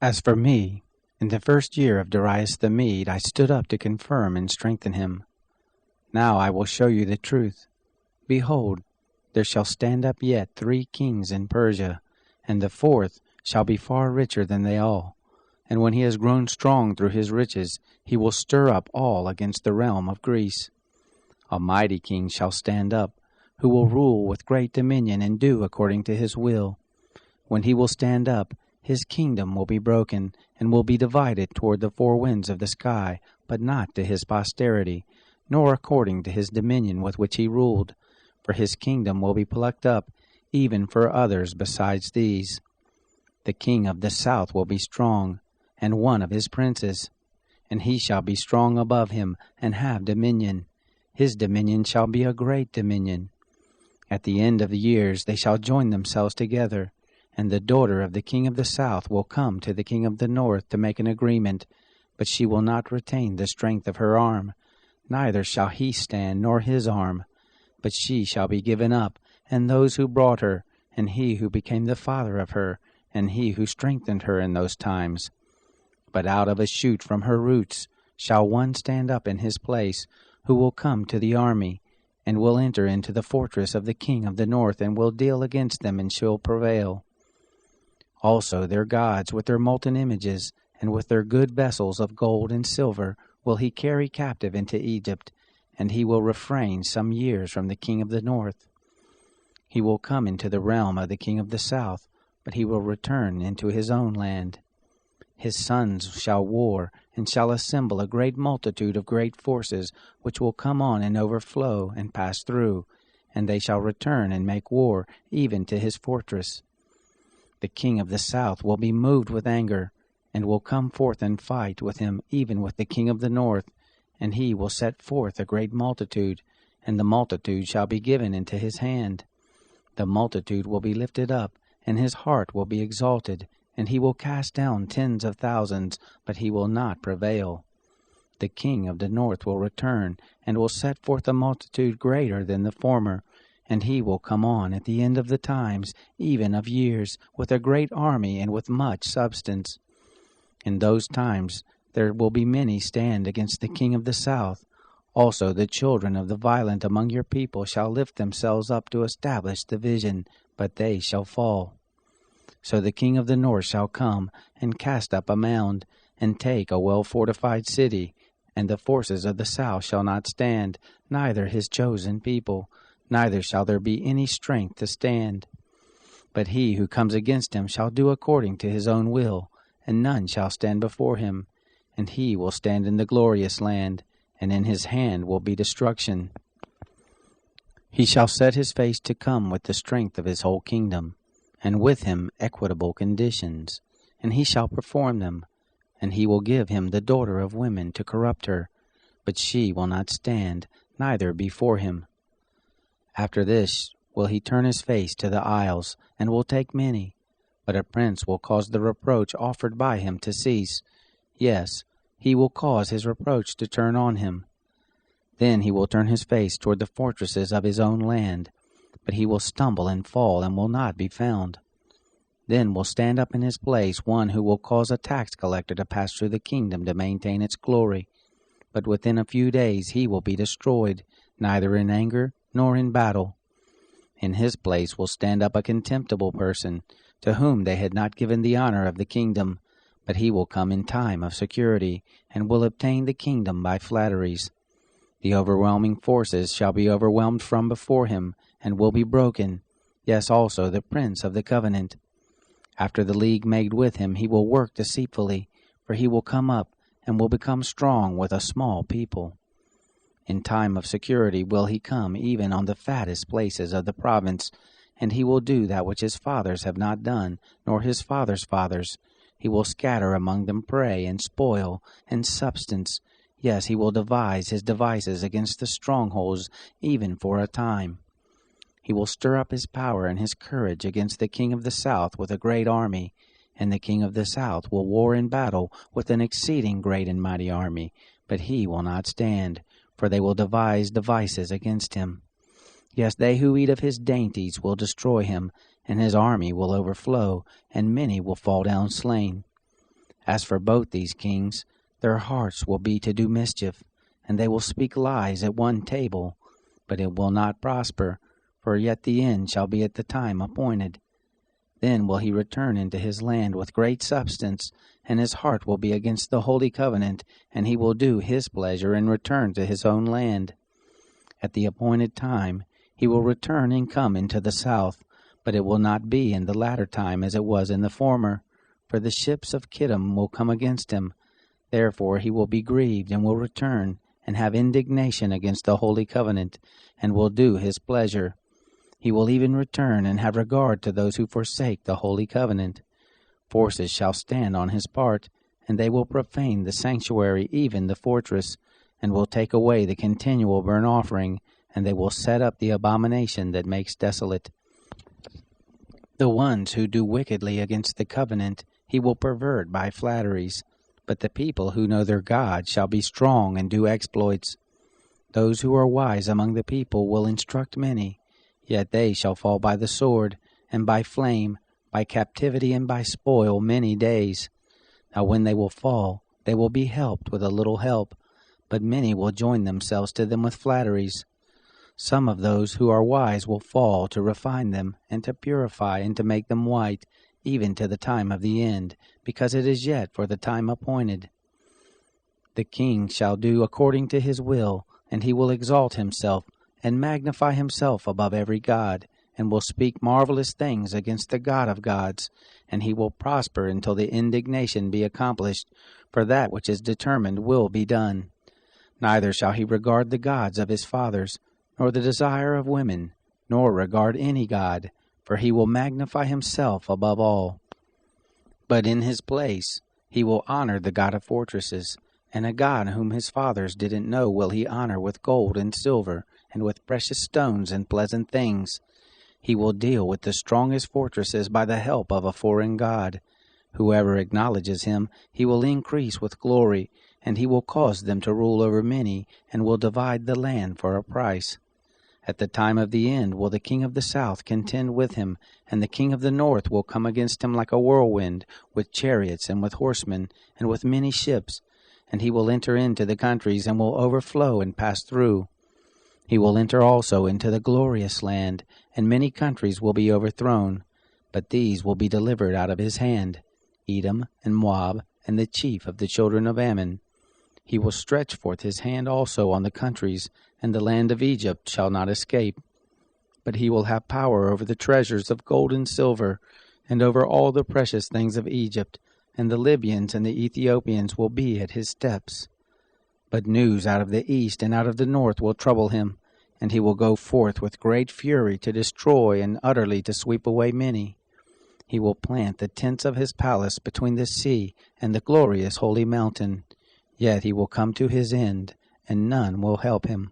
As for me, in the first year of Darius the Mede, I stood up to confirm and strengthen him. Now I will show you the truth. Behold, there shall stand up yet 3 kings in Persia, and the 4th shall be far richer than they all. And when he has grown strong through his riches, he will stir up all against the realm of Greece. A mighty king shall stand up, who will rule with great dominion and do according to his will. When he will stand up, his kingdom will be broken, and will be divided toward the 4 winds of the sky, but not to his posterity, nor according to his dominion with which he ruled. For his kingdom will be plucked up, even for others besides these. The king of the south will be strong, and one of his princes. And he shall be strong above him, and have dominion. His dominion shall be a great dominion. At the end of the years they shall join themselves together, and the daughter of the king of the south will come to the king of the north to make an agreement, but she will not retain the strength of her arm, neither shall he stand nor his arm, but she shall be given up, and those who brought her, and he who became the father of her, and he who strengthened her in those times. But out of a shoot from her roots shall one stand up in his place, who will come to the army, and will enter into the fortress of the king of the north, and will deal against them, and shall prevail. Also their gods with their molten images, and with their good vessels of gold and silver, will he carry captive into Egypt, and he will refrain some years from the king of the north. He will come into the realm of the king of the south, but he will return into his own land. His sons shall war, and shall assemble a great multitude of great forces, which will come on and overflow, and pass through, and they shall return and make war, even to his fortress. The king of the south will be moved with anger, and will come forth and fight with him, even with the king of the north, and he will set forth a great multitude, and the multitude shall be given into his hand. The multitude will be lifted up, and his heart will be exalted, and he will cast down tens of thousands, but he will not prevail. The king of the north will return, and will set forth a multitude greater than the former, and he will come on at the end of the times, even of years, with a great army and with much substance. In those times there will be many stand against the king of the south. Also the children of the violent among your people shall lift themselves up to establish division, but they shall fall. So the king of the north shall come, and cast up a mound, and take a well-fortified city, and the forces of the south shall not stand, neither his chosen people, neither shall there be any strength to stand. But he who comes against him shall do according to his own will, and none shall stand before him. And he will stand in the glorious land, and in his hand will be destruction. He shall set his face to come with the strength of his whole kingdom, and with him equitable conditions, and he shall perform them. And he will give him the daughter of women to corrupt her, but she will not stand, neither before him. After this will he turn his face to the isles, and will take many. But a prince will cause the reproach offered by him to cease. Yes, he will cause his reproach to turn on him. Then he will turn his face toward the fortresses of his own land, but he will stumble and fall, and will not be found. Then will stand up in his place one who will cause a tax collector to pass through the kingdom to maintain its glory. But within a few days he will be destroyed, neither in anger nor in battle. In his place will stand up a contemptible person, to whom they had not given the honor of the kingdom, but he will come in time of security, and will obtain the kingdom by flatteries. The overwhelming forces shall be overwhelmed from before him, and will be broken, yes, also the prince of the covenant. After the league made with him he will work deceitfully, for he will come up, and will become strong with a small people. In time of security will he come even on the fattest places of the province, and he will do that which his fathers have not done, nor his fathers' fathers. He will scatter among them prey and spoil and substance. Yes, he will devise his devices against the strongholds, even for a time. He will stir up his power and his courage against the king of the south with a great army, and the king of the south will war in battle with an exceeding great and mighty army, but he will not stand, for they will devise devices against him. Yes, they who eat of his dainties will destroy him, and his army will overflow, and many will fall down slain. As for both these kings, their hearts will be to do mischief, and they will speak lies at one table, but it will not prosper, for yet the end shall be at the time appointed. Then will he return into his land with great substance, and his heart will be against the holy covenant, and he will do his pleasure and return to his own land. At the appointed time he will return and come into the south, but it will not be in the latter time as it was in the former, for the ships of Kittim will come against him. Therefore he will be grieved, and will return, and have indignation against the holy covenant, and will do his pleasure. He will even return and have regard to those who forsake the holy covenant. Forces shall stand on his part, and they will profane the sanctuary, even the fortress, and will take away the continual burnt offering, and they will set up the abomination that makes desolate. The ones who do wickedly against the covenant he will pervert by flatteries, but the people who know their God shall be strong and do exploits. Those who are wise among the people will instruct many, yet they shall fall by the sword, and by flame, by captivity, and by spoil many days. Now when they will fall, they will be helped with a little help, but many will join themselves to them with flatteries. Some of those who are wise will fall to refine them, and to purify, and to make them white, even to the time of the end, because it is yet for the time appointed. The king shall do according to his will, and he will exalt himself, and magnify himself above every god, and will speak marvelous things against the God of gods, and he will prosper until the indignation be accomplished, for that which is determined will be done. Neither shall he regard the gods of his fathers, nor the desire of women, nor regard any god, for he will magnify himself above all. But in his place he will honor the God of fortresses, and a God whom his fathers didn't know will he honor with gold and silver, and with precious stones and pleasant things. He will deal with the strongest fortresses by the help of a foreign god. Whoever acknowledges him he will increase with glory, and he will cause them to rule over many, and will divide the land for a price. At the time of the end will the king of the south contend with him, and the king of the north will come against him like a whirlwind, with chariots and with horsemen, and with many ships. And he will enter into the countries, and will overflow and pass through. He will enter also into the glorious land, and many countries will be overthrown, but these will be delivered out of his hand, Edom and Moab, and the chief of the children of Ammon. He will stretch forth his hand also on the countries, and the land of Egypt shall not escape. But he will have power over the treasures of gold and silver, and over all the precious things of Egypt, and the Libyans and the Ethiopians will be at his steps. But news out of the east and out of the north will trouble him, and he will go forth with great fury to destroy and utterly to sweep away many. He will plant the tents of his palace between the sea and the glorious holy mountain. Yet he will come to his end, and none will help him.